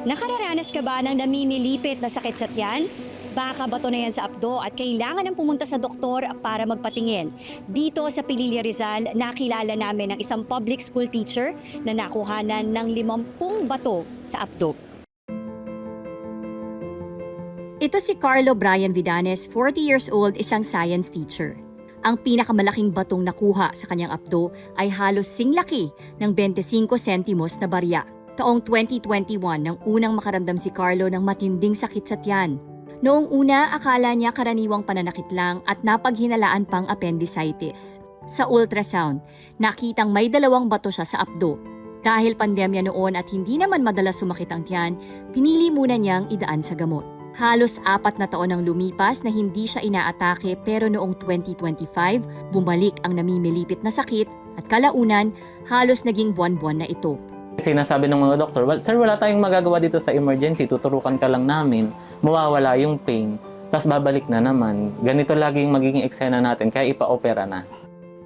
Nakararanas ka ba ng namimilipit na sakit sa tiyan? Baka bato na yan sa abdo at kailangan ng pumunta sa doktor para magpatingin. Dito sa Pililla Rizal, nakilala namin ang isang public school teacher na nakuhanan ng 50 bato sa abdo. Ito si Carlo Brian Vidanes, 40 years old, isang science teacher. Ang pinakamalaking batong nakuha sa kanyang abdo ay halos singlaki ng 25 sentimos na barya. Taong 2021 nang unang makaramdam si Carlo ng matinding sakit sa tiyan. Noong una, akala niya karaniwang pananakit lang at napaghinalaan pang appendicitis. Sa ultrasound, nakitang may 2 bato siya sa abdo. Dahil pandemya noon at hindi naman madalas sumakit ang tiyan, pinili muna niyang idaan sa gamot. Halos 4 na taon ang lumipas na hindi siya inaatake pero noong 2025, bumalik ang namimilipit na sakit at kalaunan, halos naging buwan-buwan na ito. Sinasabi ng mga doktor, well, sir, wala tayong magagawa dito sa emergency, tuturukan ka lang namin, mawawala yung pain, tapos babalik na naman. Ganito laging magiging eksena natin, kaya ipa-opera na.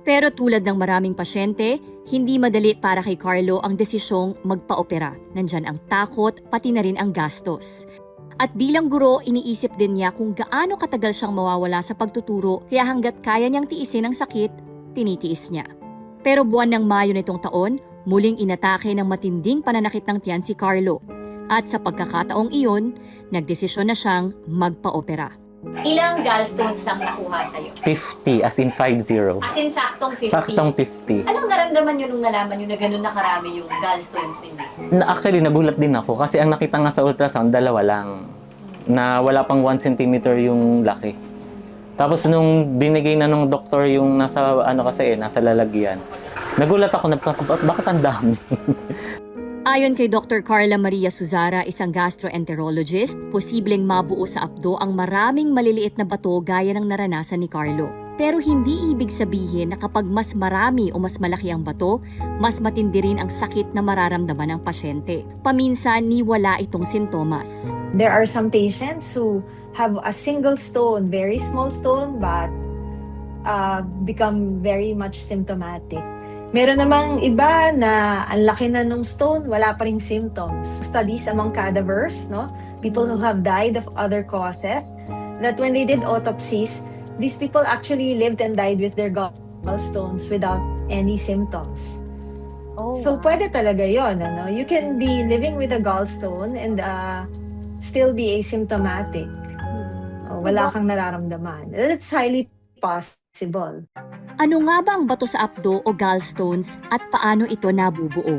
Pero tulad ng maraming pasyente, hindi madali para kay Carlo ang desisyong magpa-opera. Nandyan ang takot, pati na rin ang gastos. At bilang guro, iniisip din niya kung gaano katagal siyang mawawala sa pagtuturo, kaya hanggat kaya niyang tiisin ang sakit, tinitiis niya. Pero buwan ng Mayo nitong taon, muling inatake ng matinding pananakit ng tiyan si Carlo. At sa pagkakataong iyon, nagdesisyon na siyang magpa-opera. Ilang gallstones ang nakuha sa'yo? 50, as in 50. As in saktong 50? Saktong 50. Anong naramdaman niyo nung nalaman niyo na gano'n na karami yung gallstones ninyo? Actually, nagulat din ako kasi ang nakita nga sa ultrasound, 2 lang. Na wala pang 1 centimeter yung laki. Tapos nung binigay na nung doktor yung nasa, nasa lalagyan, nagulat ako na bakit ang dami? Ayon kay Dr. Carla Maria Suzara, isang gastroenterologist, posibleng mabuo sa abdo ang maraming maliliit na bato gaya ng naranasan ni Carlo. Pero hindi ibig sabihin na kapag mas marami o mas malaki ang bato, mas matindi rin ang sakit na mararamdaman ng pasyente. Paminsan, ni wala itong sintomas. There are some patients who have a single stone, very small stone, but become very much symptomatic. Meron namang iba na ang laki na nung stone, wala pa ring symptoms. Studies among cadavers, no? People who have died of other causes, that when they did autopsies, these people actually lived and died with their gallstones without any symptoms. Oh, So pwede talaga yon, ano? You can be living with a gallstone and still be asymptomatic. Wala kang nararamdaman. It's highly possible. Ano nga ba ang bato sa abdo o gallstones at paano ito nabubuo?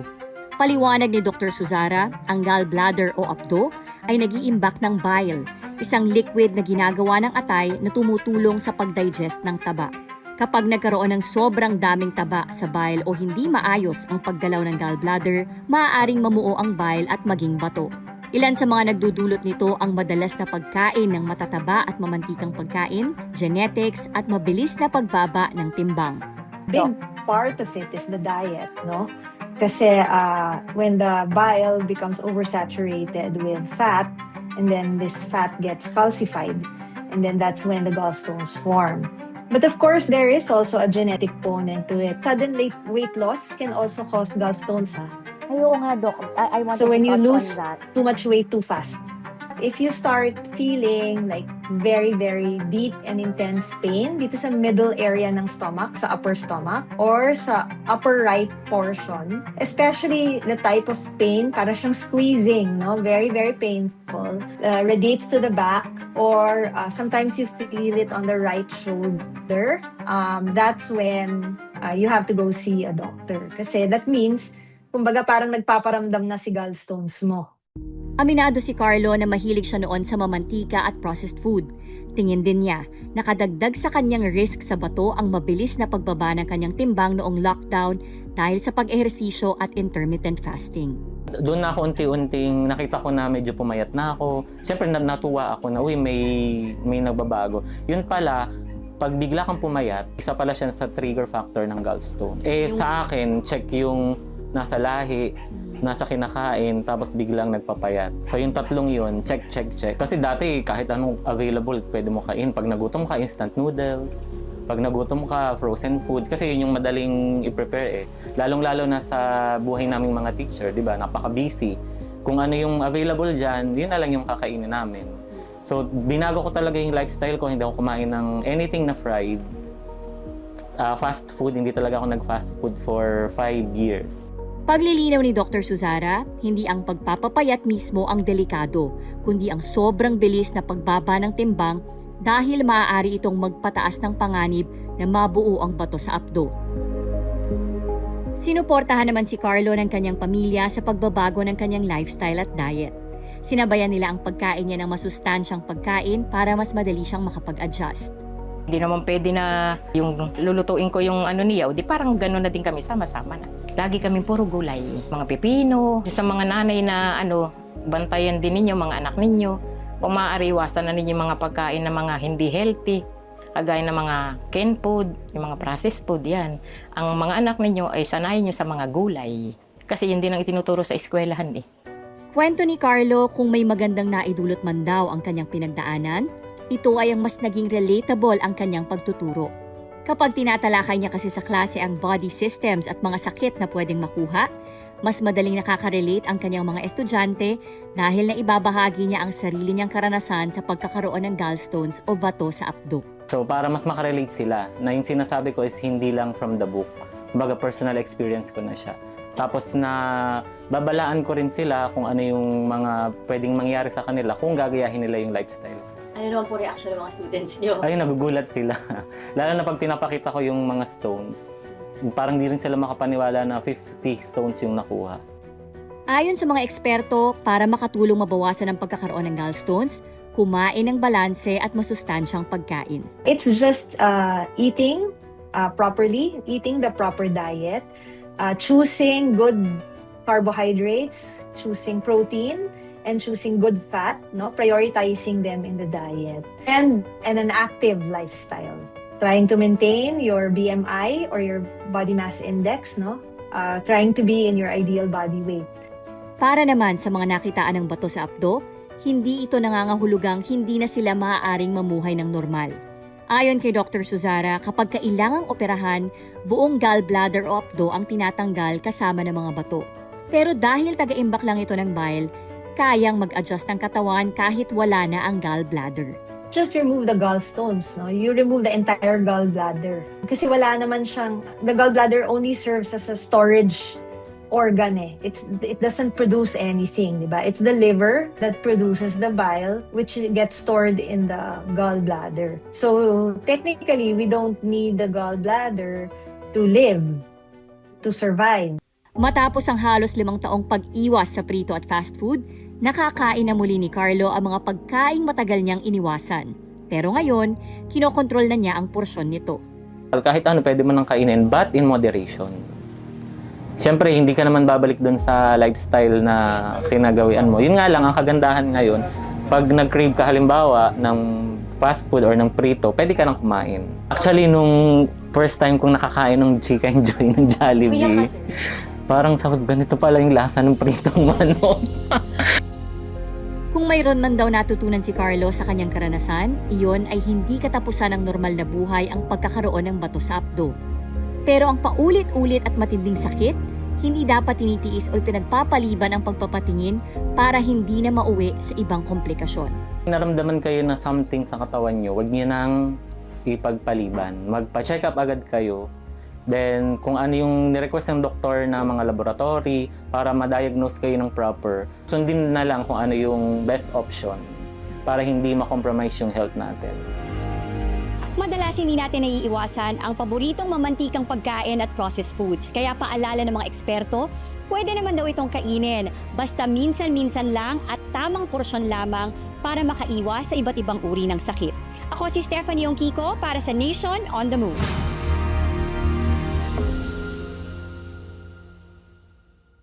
Paliwanag ni Dr. Suzara, ang gallbladder o abdo ay nag-iimbak ng bile, isang liquid na ginagawa ng atay na tumutulong sa pag-digest ng taba. Kapag nagkaroon ng sobrang daming taba sa bile o hindi maayos ang paggalaw ng gallbladder, maaaring mamuo ang bile at maging bato. Ilan sa mga nagdudulot nito ang madalas na pagkain ng matataba at mamantikang pagkain, genetics at mabilis na pagbaba ng timbang. Big part of it is the diet, no? Kasi when the bile becomes oversaturated with fat, and then this fat gets calcified, and then that's when the gallstones form. But of course, there is also a genetic component to it. Sudden weight loss can also cause gallstones, ha? Ay, oo nga, Doc. I wanted So when to you touch lose on that. too much weight too fast, if you start feeling like very, very deep and intense pain dito sa middle area ng stomach, sa upper stomach, or sa upper right portion, especially the type of pain, para siyang squeezing, no? Very, very painful. Radiates to the back, or sometimes you feel it on the right shoulder. That's when you have to go see a doctor. Kasi that means, kumbaga parang nagpaparamdam na si gallstones mo. Aminado si Carlo na mahilig siya noon sa mamantika at processed food. Tingin din niya, nakadagdag sa kanyang risk sa bato ang mabilis na pagbaba ng kanyang timbang noong lockdown dahil sa pag-ehersisyo at intermittent fasting. Doon na ako unti-unting nakita ko na medyo pumayat na ako. Siyempre natuwa ako na may nagbabago. Yun pala, pag bigla kang pumayat, isa pala siya sa trigger factor ng gallstone. Sa akin, check yung nasa lahi, nasa kinakain, tapos biglang nagpapayat. So yung tatlong yun, check. Kasi dati kahit anong available, pwede mo kain. Pag nagutom ka, instant noodles, Pag nagutom ka, frozen food, kasi yun yung madaling i-prepare eh. Lalong-lalo na sa buhay naming mga teacher, di ba? Napaka-busy. Kung ano yung available dyan, yun na lang yung kakainin namin. So, binago ko talaga yung lifestyle ko. Hindi ako kumain ng anything na fried. Fast food, hindi talaga ako nag-fast food for 5 years. Paglilinaw ni Dr. Suzara, hindi ang pagpapapayat mismo ang delikado, kundi ang sobrang bilis na pagbaba ng timbang dahil maaari itong magpataas ng panganib na mabuo ang bato sa apdo. Sinuportahan naman si Carlo ng kanyang pamilya sa pagbabago ng kanyang lifestyle at diet. Sinabayan nila ang pagkain niya ng masustansyang pagkain para mas madali siyang makapag-adjust. Hindi naman pwede na yung lulutuin ko yung ano niya, o di parang gano'n na din kami, sama-sama na. Lagi kami puro gulay, mga pepino, sa mga nanay na bantayan din ninyo, mga anak ninyo. Kung maaari, iwasan na ninyo mga pagkain na mga hindi healthy, kagaya ng mga canned food, yung mga processed food, yan. Ang mga anak ninyo ay sanayin nyo sa mga gulay. Kasi yun din ang itinuturo sa eskwelahan eh. Kwento ni Carlo kung may magandang naidulot man daw ang kanyang pinagdaanan, ito ay ang mas naging relatable ang kanyang pagtuturo. Kapag tinatalakay niya kasi sa klase ang body systems at mga sakit na pwedeng makuha, mas madaling nakaka-relate ang kanyang mga estudyante dahil na ibabahagi niya ang sarili niyang karanasan sa pagkakaroon ng gallstones o bato sa apdo. So, para mas makarelate sila, na yung sinasabi ko is hindi lang from the book. Kumbaga, personal experience ko na siya. Tapos na babalaan ko rin sila kung ano yung mga pwedeng mangyari sa kanila kung gagayahin nila yung lifestyle. Ano naman po reaction ng mga students niyo? Ay, nagugulat sila. Lalo na pag pinapakita ko yung mga stones. Parang di rin sila makapaniwala na 50 stones yung nakuha. Ayon sa mga eksperto, para makatulong mabawasan ang pagkakaroon ng gallstones, kumain ng balanse at masustansyang pagkain. It's just eating properly, eating the proper diet, choosing good carbohydrates, choosing protein, and choosing good fat, no, prioritizing them in the diet, and an active lifestyle. Trying to maintain your BMI or your body mass index, no, trying to be in your ideal body weight. Para naman sa mga nakitaan ng bato sa apdo, hindi ito nangangahulugang hindi na sila maaaring mamuhay ng normal. Ayon kay Dr. Suzara, kapag kailangang operahan, buong gallbladder o apdo ang tinatanggal kasama ng mga bato. Pero dahil taga-imbak lang ito ng bile, kayang mag-adjust ng katawan kahit wala na ang gallbladder. Just remove the gallstones, no? You remove the entire gallbladder. Kasi wala naman siyang, the gallbladder only serves as a storage organ eh. It doesn't produce anything, di ba? It's the liver that produces the bile, which gets stored in the gallbladder. So technically, we don't need the gallbladder to live, to survive. Matapos ang halos 5 taong pag-iwas sa prito at fast food, nakakain na muli ni Carlo ang mga pagkaing matagal niyang iniwasan. Pero ngayon, kinokontrol na niya ang porsyon nito. Kahit ano pwede mo nang kainin, but in moderation. Siyempre, hindi ka naman babalik dun sa lifestyle na kinagawian mo. Yun nga lang, ang kagandahan ngayon, pag nag-crave ka halimbawa ng fast food or ng prito, pwede ka nang kumain. Actually, nung first time kong nakakain ng Chicken Joy ng Jollibee, parang sabi, ganito pala yung lasa ng pritong manok. Kung mayroon man daw natutunan si Carlo sa kanyang karanasan, iyon ay hindi katapusan ng normal na buhay ang pagkakaroon ng bato sa apdo. Pero ang paulit-ulit at matinding sakit, hindi dapat tinitiis o pinagpapaliban ang pagpapatingin para hindi na mauwi sa ibang komplikasyon. Naramdaman kayo na something sa katawan nyo, huwag nyo nang ipagpaliban. Magpa-check up agad kayo. Then, kung ano yung nirequest ng doktor na mga laboratory para ma-diagnose kayo ng proper, sundin na lang kung ano yung best option para hindi ma-compromise yung health natin. Madalas hindi natin naiiwasan ang paboritong mamantikang pagkain at processed foods. Kaya paalala ng mga eksperto, pwede naman daw itong kainin. Basta minsan-minsan lang at tamang porsyon lamang para makaiwas sa iba't ibang uri ng sakit. Ako si Stephanie Ongkiko para sa Nation on the Move.